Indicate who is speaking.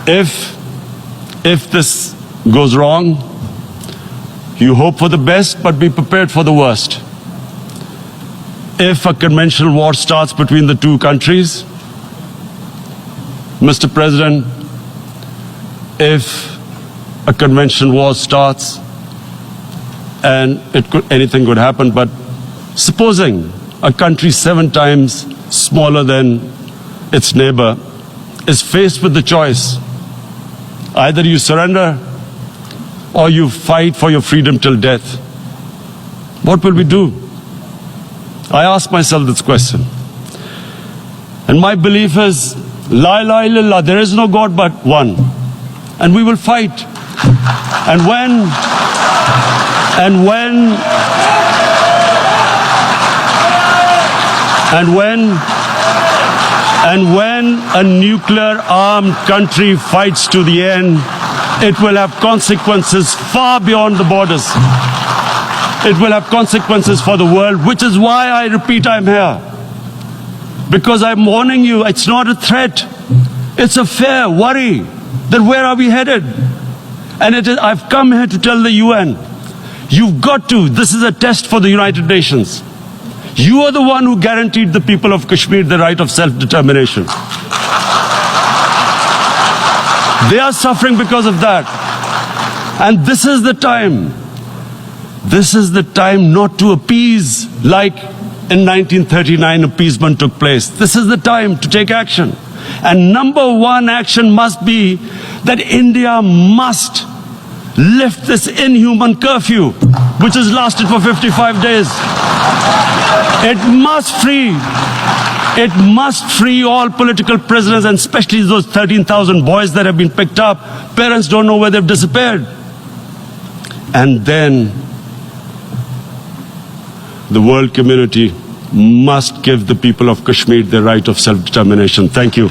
Speaker 1: If this goes wrong, you hope for the best, but be prepared for the worst. If a conventional war starts between the two countries, Mr. President, if a conventional war starts, and anything could happen, but supposing a country 7 times smaller than its neighbor is faced with the choice, either you surrender or you fight for your freedom till death, what will we do? I ask myself this question. And my belief is, La ilaha illallah, there is no God but one. And we will fight. And when a nuclear armed country fights to the end, it will have consequences far beyond the borders. It will have consequences for the world, which is why I repeat I'm here. Because I'm warning you, it's not a threat. It's a fair worry that where are we headed? And I've come here to tell the UN, you've got to, this is a test for the United Nations. You are the one who guaranteed the people of Kashmir the right of self-determination. They are suffering because of that. And this is the time. This is the time not to appease like in 1939 appeasement took place. This is the time to take action. And number one action must be that India must lift this inhuman curfew, which has lasted for 55 days. It must free all political prisoners, and especially those 13,000 boys that have been picked up. Parents don't know where they've disappeared. And then the world community must give the people of Kashmir the right of self-determination. Thank you.